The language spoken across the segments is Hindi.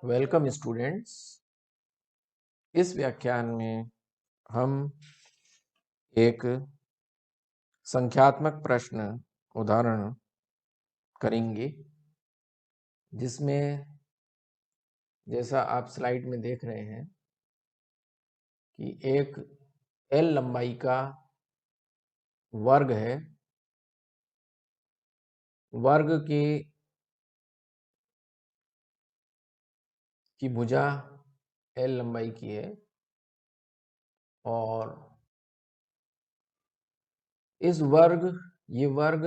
Welcome students. इस व्याख्यान में हम एक संख्यात्मक प्रश्न उदाहरण करेंगे, जिसमें जैसा आप स्लाइड में देख रहे हैं कि एक एल लंबाई का वर्ग है। वर्ग की भुजा एल लंबाई की है और ये वर्ग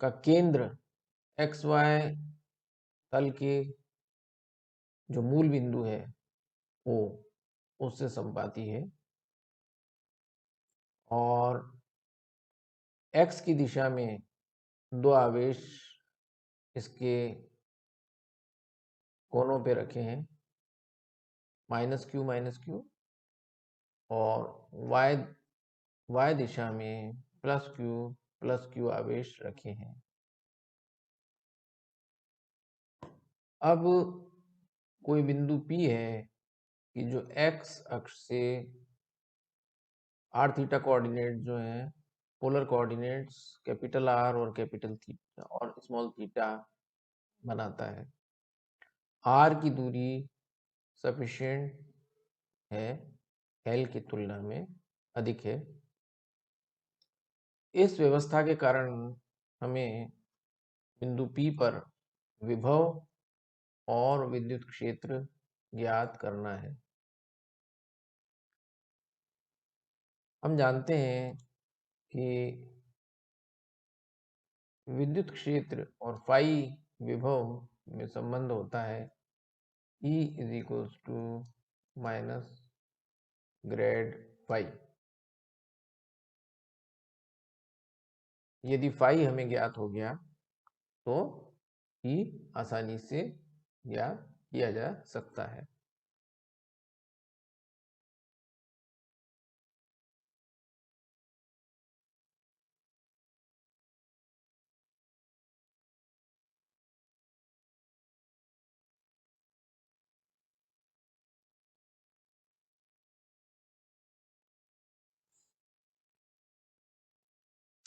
का केंद्र एक्स वाई तल के जो मूल बिंदु है वो उससे संपाती है और x की दिशा में दो आवेश इसके कोनों पे रखे हैं, -q और y दिशा में +q आवेश रखे हैं। अब कोई बिंदु P है कि जो x अक्ष से r थीटा कोऑर्डिनेट जो है, पोलर कोऑर्डिनेट्स कैपिटल R और कैपिटल थीटा और स्मॉल थीटा बनाता है। r की दूरी सफिशिएंट है, L की तुलना में अधिक है। इस व्यवस्था के कारण हमें बिंदु P पर विभव और विद्युत क्षेत्र ज्ञात करना है। हम जानते हैं कि विद्युत क्षेत्र और फाई विभव में संबंध होता है E माइनस ग्रेड फाई। यदि फाई हमें ज्ञात हो गया तो E आसानी से ज्ञात किया जा सकता है।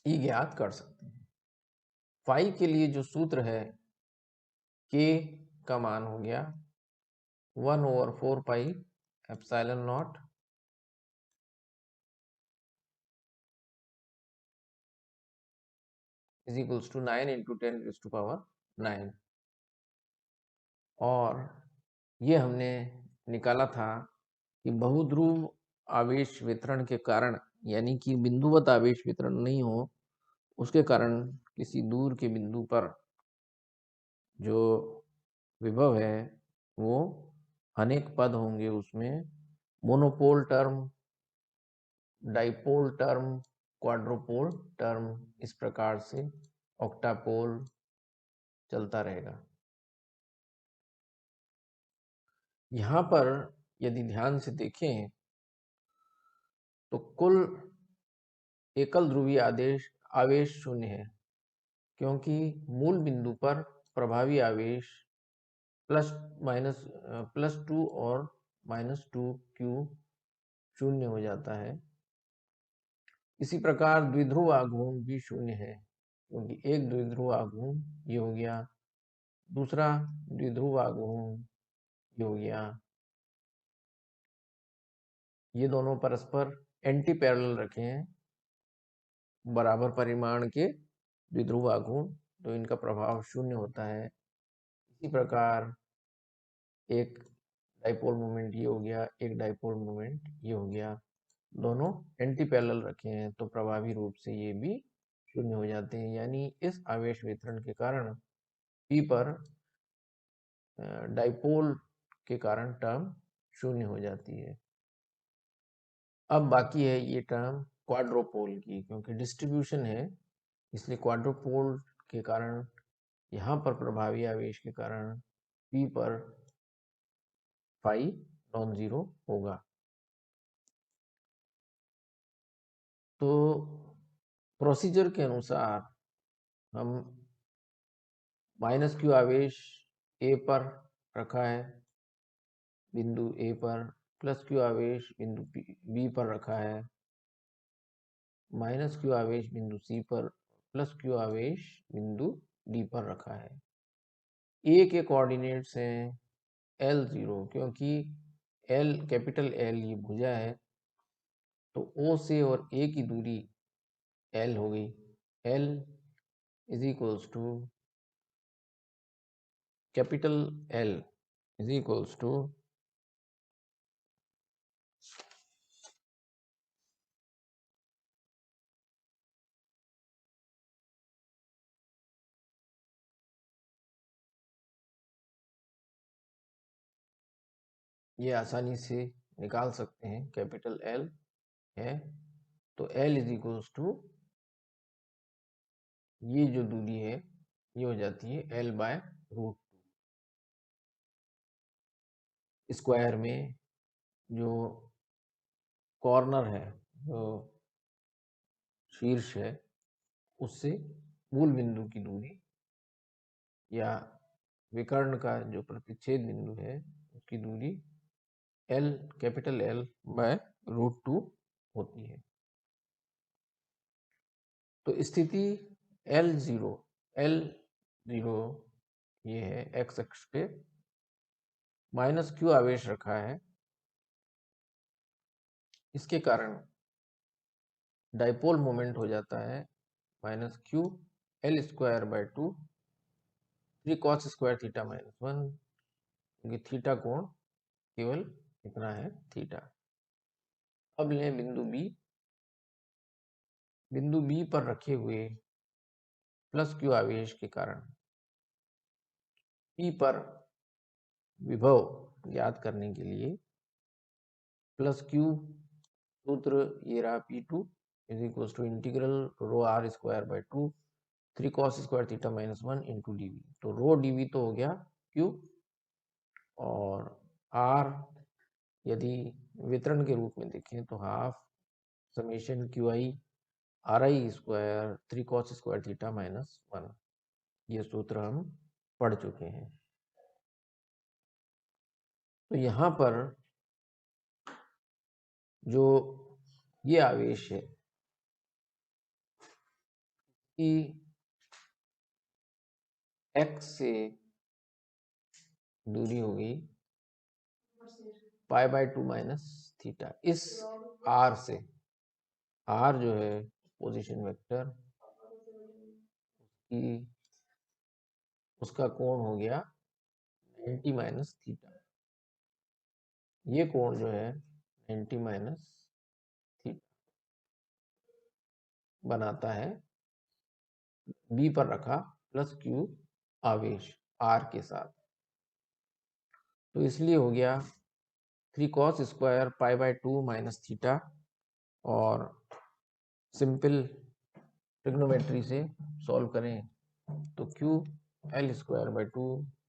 E ज्ञात कर सकते हैं। फाई के लिए जो सूत्र है, K का मान हो गया 1/4 pi epsilon naught is equals to 9 × 10⁻⁹ और ये हमने निकाला था कि बहुध्रुव आवेश वितरण के कारण, यानी कि बिंदुवत आवेश वितरण नहीं हो, उसके कारण किसी दूर के बिंदु पर जो विभव है वो अनेक पद होंगे। उसमें monopole term, dipole term, quadrupole term, इस प्रकार से ऑक्टापोल चलता रहेगा। यहाँ पर यदि ध्यान से देखें तो कुल एकल ध्रुवीय आवेश शून्य है, क्योंकि मूल बिंदु पर प्रभावी आवेश +2 और -2q शून्य हो जाता है। इसी प्रकार द्विध्रुव आघूर्ण भी शून्य है, क्योंकि एक द्विध्रुव आघूर्ण ये हो गया, दूसरा द्विध्रुव आघूर्ण ये हो गया। ये दोनों परस्पर एंटी पैरेलल रखे हैं, बराबर परिमाण के द्विध्रुव आघूर्ण, तो इनका प्रभाव शून्य होता है। इसी प्रकार एक डाइपोल मोमेंट ये हो गया, एक डाइपोल मोमेंट ये हो गया, दोनों एंटी पैरेलल रखे हैं तो प्रभावी रूप से ये भी शून्य हो जाते हैं। यानी इस आवेश वितरण के कारण P पर डाइपोल के कारण टर्म शून्य हो जाती है। अब बाकी है ये टर्म क्वाड्रोपोल की, क्योंकि डिस्ट्रीब्यूशन है इसलिए क्वाड्रोपोल के कारण यहाँ पर प्रभावी आवेश के कारण P पर फाई नॉन जीरो होगा। तो प्रोसीजर के अनुसार हम -q आवेश A पर रखा है बिंदु ए पर, प्लस क्यू आवेश बिंदु बी पर रखा है, माइनस क्यू आवेश बिंदु सी पर, प्लस क्यू आवेश बिंदु डी पर रखा है। ए के कोऑर्डिनेट्स हैं L0, क्योंकि L कैपिटल L ये भुजा है, तो O से और A की दूरी L हो गई। L is equals to capital L is equals to ये आसानी से निकाल सकते हैं, कैपिटल L है तो L इज इक्वल्स टू ये जो दूरी है ये हो जाती है L बाय रूट स्क्वायर में जो कॉर्नर है, जो शीर्ष है, उससे मूल बिंदु की दूरी या विकर्ण का जो प्रतिच्छेद बिंदु है उसकी दूरी L capital L by root 2 होती है। तो स्थिति L0 ये है x अक्ष पे, माइनस q आवेश रखा है, इसके कारण डाइपोल मोमेंट हो जाता है minus Q L square by 2 3 cos square theta minus 1, क्योंकि थीटा कोण केवल इतना है थीटा। अब लें बिंदु बी पर रखे हुए प्लस क्यू आवेश के कारण P पर विभव ज्ञात करने के लिए प्लस क्यू सूत्र ये रहा P2 is equal to integral rho r square by 2 3 cos square theta minus 1 into d v. तो रो डी वी तो हो गया Q, और R यदि वितरण के रूप में देखें तो half summation Q I R I square 3 cos square theta minus 1, ये सूत्र हम पढ़ चुके हैं। तो यहाँ पर जो ये आवेश है कि x से दूरी हो गई पाई बाय 2 माइनस थीटा, इस r से, r जो है पोजीशन वेक्टर की, उसका कोण हो गया 90 माइनस थीटा। ये कोण जो है 90 माइनस थीटा बनाता है बी पर रखा प्लस क्यू आवेश r के साथ। तो इसलिए हो गया 3 cos square pi by 2 minus theta, और सिंपल ट्रिग्नोमेट्री से सॉल्व करें तो Q L square by 2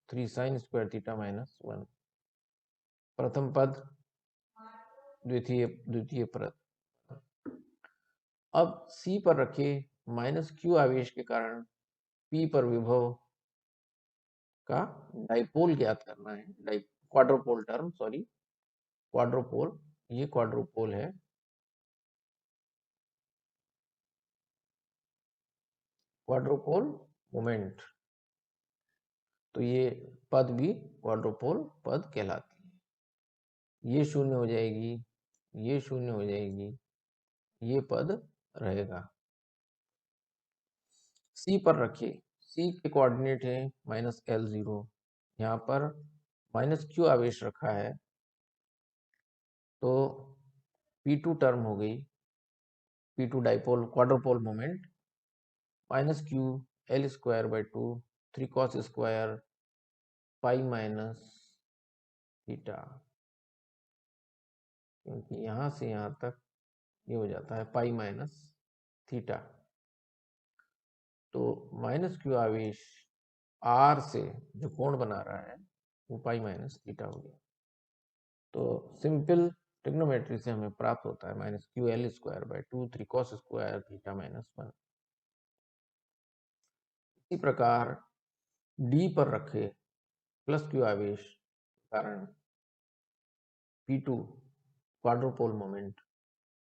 3 sine square theta minus 1, प्रथम पद द्वितीय पद। अब C पर रखे माइनस क्यू आवेश के कारण P पर विभव का डाइपोल ज्ञात करना है, क्वाड्रोपोल टर्म, सॉरी क्वाड्रोपोल, ये क्वाड्रोपोल है, क्वाड्रोपोल मोमेंट। तो ये पद भी क्वाड्रोपोल पद कहलाती है। ये शून्य हो जाएगी, ये शून्य हो जाएगी, ये पद रहेगा। C पर रखिए, C के कोऑर्डिनेट है माइनस L0, यहाँ पर माइनस क्यू आवेश रखा है, तो P2 टर्म हो गई, P2 dipole quadrupole moment minus Q L square by 2 3 cos square pi minus theta, क्योंकि यहाँ से यहाँ तक ये हो जाता है पाई माइनस थीटा। तो माइनस क्यू आवेश R से जो कोण बना रहा है वो पाई माइनस थीटा हो गया। तो सिंपल ट्रिग्नोमेट्री से हमें प्राप्त होता है minus Q L square by 2 3 cos square theta minus 1। इसी प्रकार D पर रखे प्लस क्यू आवेश कारण P2 क्वाड्रोपोल मोमेंट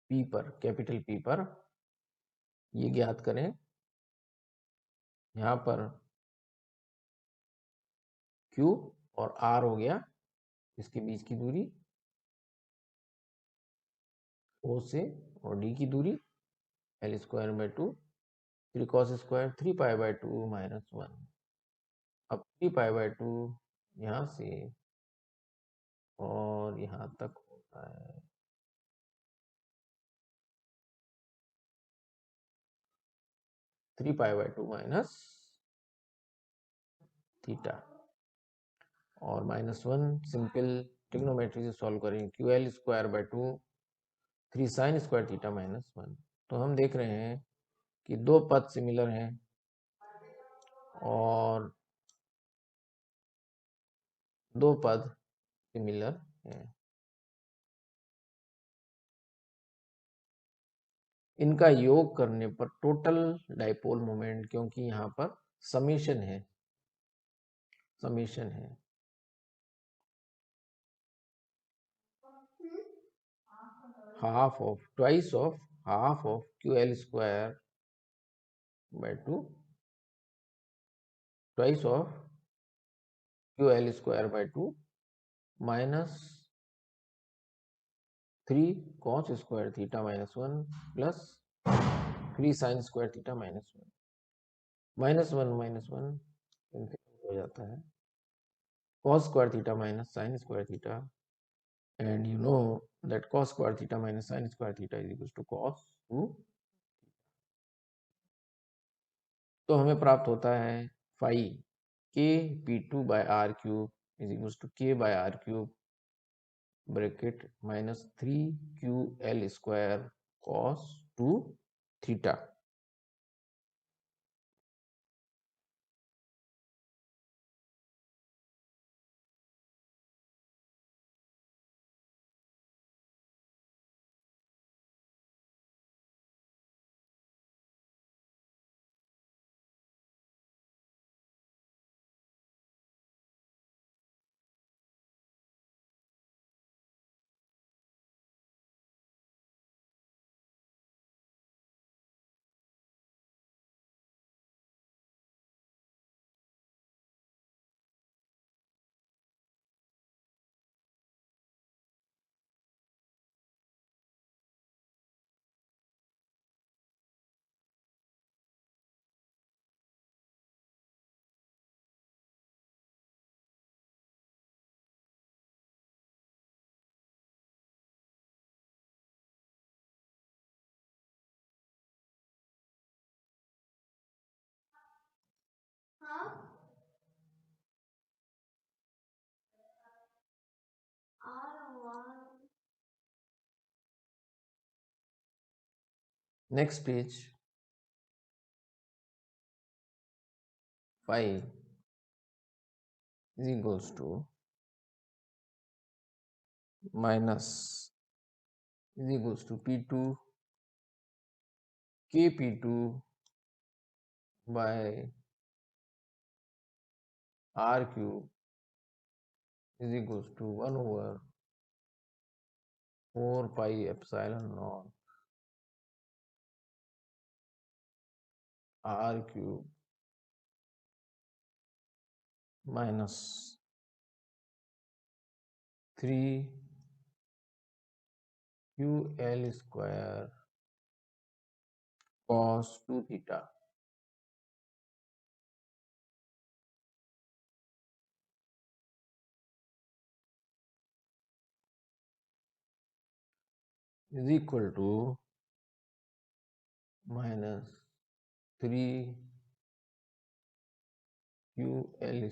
P पर, कैपिटल P पर, ये ज्ञात करें। यहाँ पर Q और R हो गया इसके बीच की दूरी, O से और D की दूरी, L square by 2, 3 cos square 3 pi by 2 minus 1। अब 3 पाई बाय 2 यहाँ से और यहाँ तक होता है 3 पाई बाय 2 माइनस थीटा और -1 सिंपल ट्रिग्नोमेट्री से सॉल्व करेंगे। QL square by 2 3 sine square theta -1। तो हम देख रहे हैं कि दो पद सिमिलर हैं और दो पद सिमिलर हैं। इनका योग करने पर टोटल डाइपोल मोमेंट, क्योंकि यहाँ पर समेशन है, twice of half of QL square by 2, twice of QL square by 2 minus 3 cos square theta minus 1 plus 3 sin square theta minus 1 cancel हो जाता है, cos square theta minus sin square theta, and you know that cos square theta minus sin square theta is equals to cos 2। तो हमें प्राप्त होता है phi k p2 by r cube is equals to k by r cube bracket -3ql square cos 2 theta। Next page, phi is equals to minus is equals to p2 kp2 by r cube is equals to 1 over 4 pi epsilon naught r cube minus 3ql square cos 2 theta is equal to minus 3ql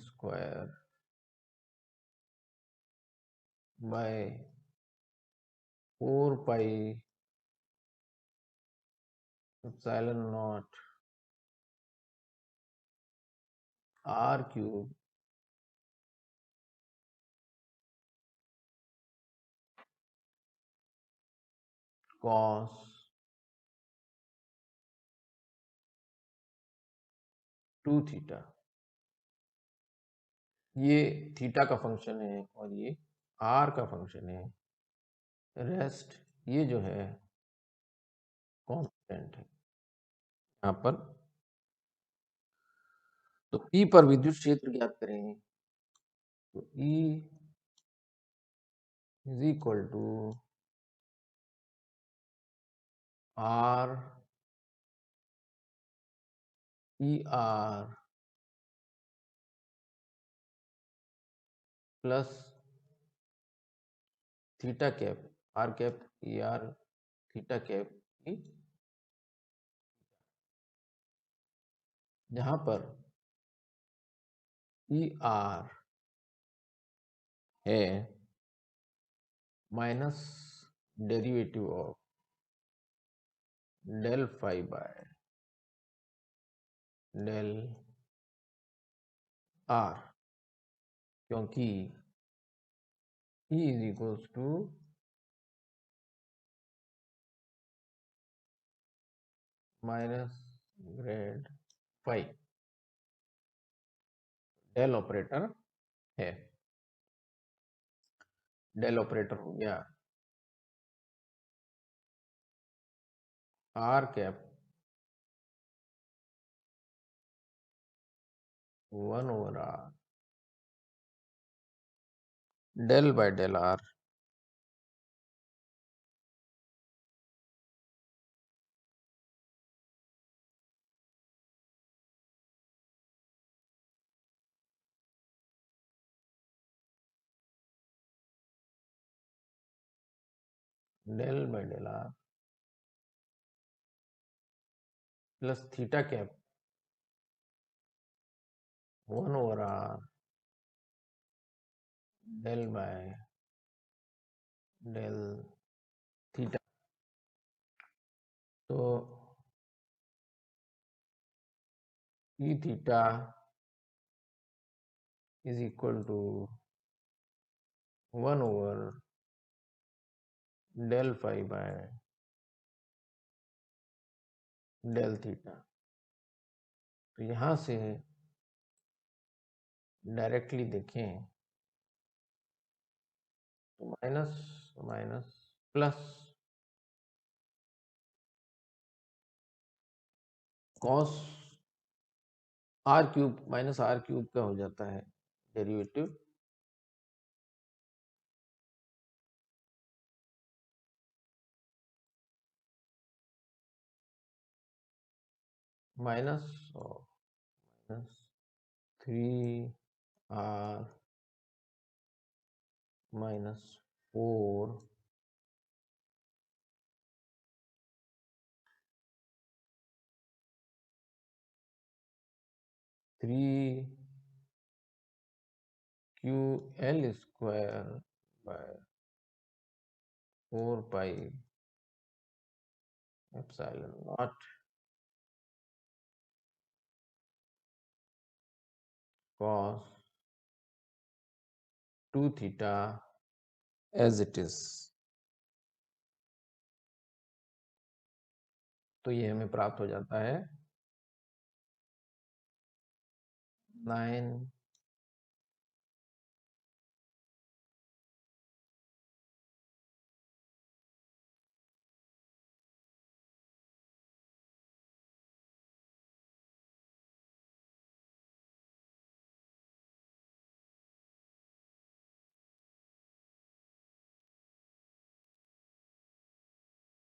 square by 4 pi epsilon naught r cube cos 2 theta। ये थीटा का फंक्शन है और ये आर का फंक्शन है। रेस्ट ये जो है कांस्टेंट है यहाँ पर। तो ई पर विद्युत क्षेत्र ज्ञात करेंगे। तो E is equal to R E R plus theta cap R cap E R theta cap E, जहां पर ई आर है minus derivative of del phi by del R, क्योंकि E is equals to minus grad phi del operator है। डेल ऑपरेटर हो गया R cap 1/r del by del R del by del R plus theta cap 1/r del by del theta. तो E theta is equal to 1/डेल फाई बाय डेल थीटा। तो यहां से डायरेक्टली देखें तो minus minus plus cos R cube minus R cube का हो जाता है derivative, minus minus 3r minus 4 3ql square by 4 pi epsilon naught cos 2 थीटा एज इट इज। तो ये हमें प्राप्त हो जाता है 9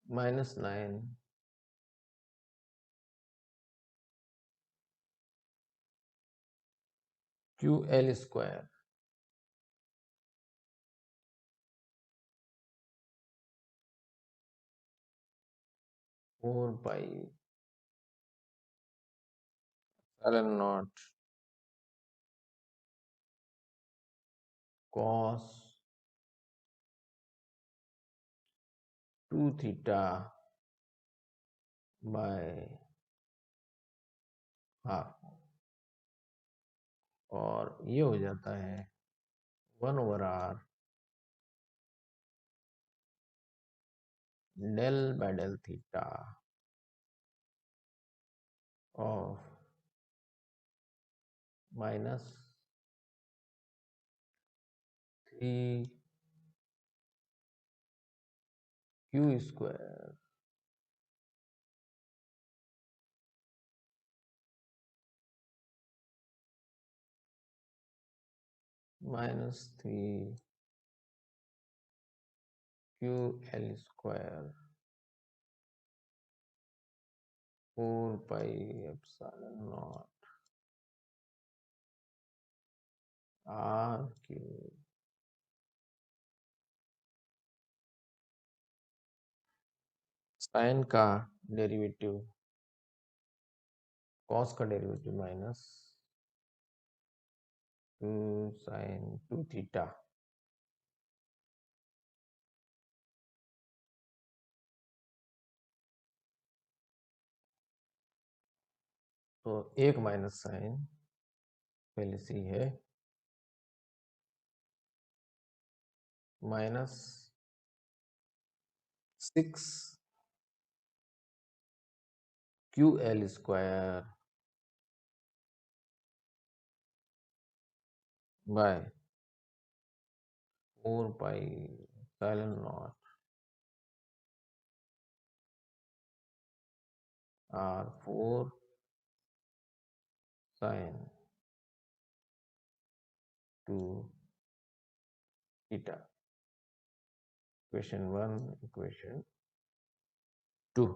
minus 9 QL square 4 pi epsilon naught cos 2 theta by half, और ये हो जाता है 1/r del by del theta of minus 3 q square minus 3 ql square 4 pi epsilon naught r cube sine का डेरिवेटिव कॉस का डेरिवेटिव माइनस 2 साइन 2 थीटा तो एक माइनस साइन पहले से ही है minus 6 QL square by 4 pi epsilon naught R4 sine 2 theta equation 1 equation 2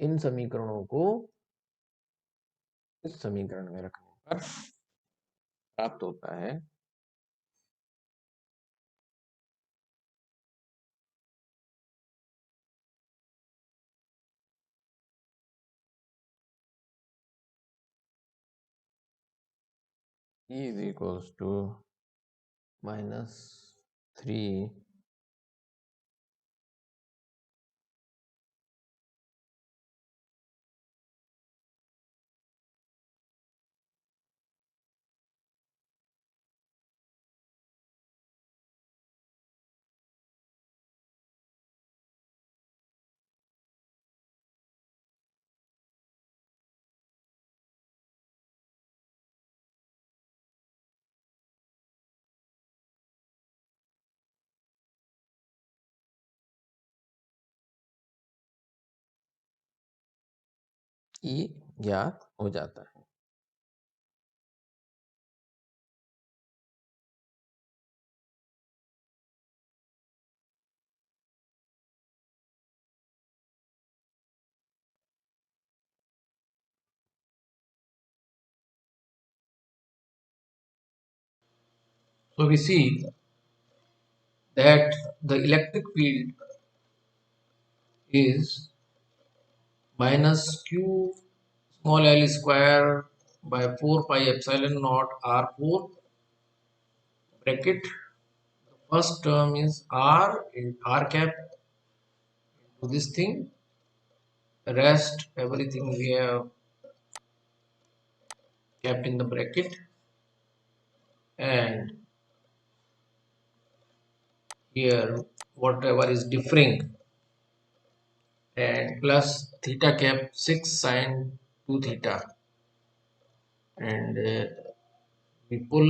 इन समीकरणों को इस समीकरण में रखने पर प्राप्त होता है E is equals to minus 3 E ज्ञात हो जाता है So we see that the electric field is minus q small l square by 4 pi epsilon naught r4 bracket. The first term is r in r cap to this thing. The rest everything we have kept in the bracket, and here whatever is differing, and plus theta cap 6 sine 2 theta, and we pull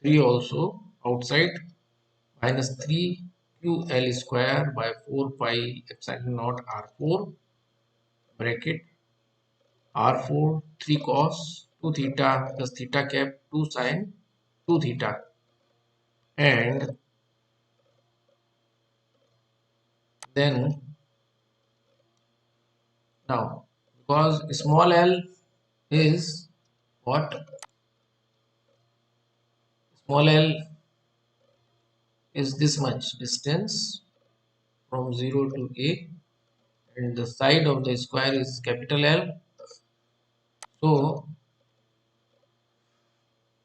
3 also outside, minus 3 ql square by 4 pi epsilon naught r4 bracket r4 3 cos 2 theta plus theta cap 2 sine 2 theta, and then now because small l is what, small l is this much distance from 0 to a, and the side of the square is capital L. So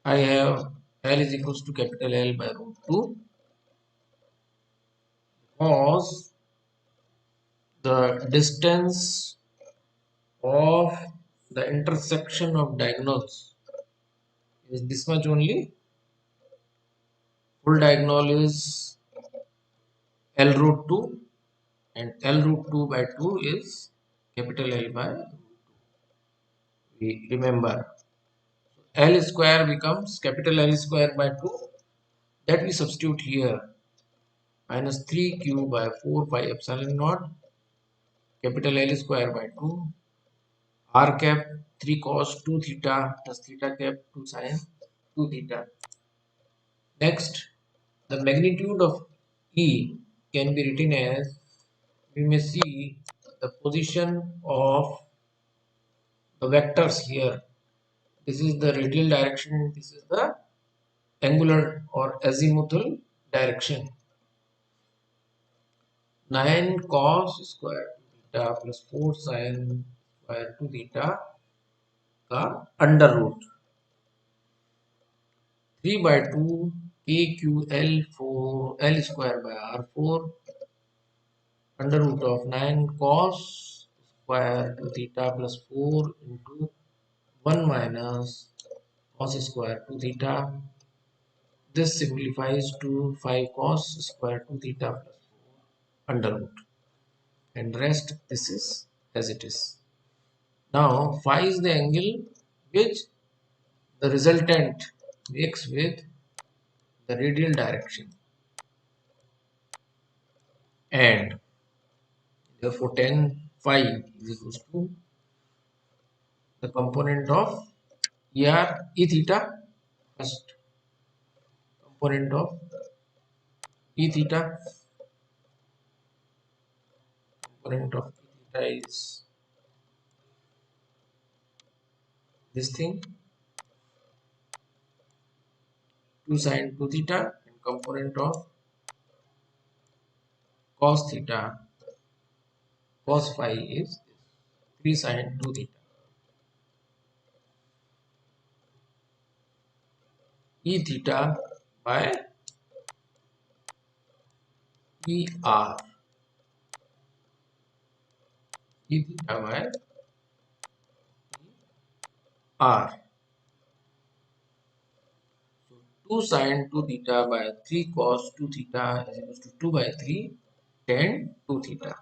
I have L is equals to capital L by root 2, because the distance of the intersection of diagonals is this much only. Full diagonal is L root 2, and L root 2 by 2 is capital L by, we remember. L square becomes capital L square by 2, that we substitute here, minus 3q by 4 pi epsilon naught, capital L square by 2, r cap 3 cos 2 theta plus theta cap 2 sin 2 theta. Next, the magnitude of E can be written as, we may see the position of the vectors here. This is the radial direction, this is the angular or azimuthal direction. 9 cos square 2 theta plus 4 sin square 2 theta का under root 3 by 2 KQL4 L square by R4 under root of 9 cos square 2 theta plus 4 into 1 minus cos square 2 theta. This simplifies to 5 cos square 2 theta plus 4 under root, and rest this is as it is. Now phi is the angle which the resultant makes with the radial direction, and therefore tan phi is equals to the component of E theta, first component of E theta, component of E theta is this thing 2 sin 2 theta, and component of cos theta, cos phi is 3 sin 2 theta. E theta by ER, E theta by R. So 2 sin 2 theta by 3 cos 2 theta is equals to 2 by 3 tan 2 theta.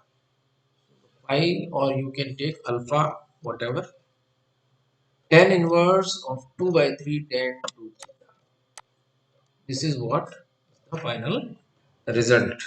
Phi, or you can take alpha, whatever, tan inverse of 2 by 3 tan 2 theta. This is what the final result.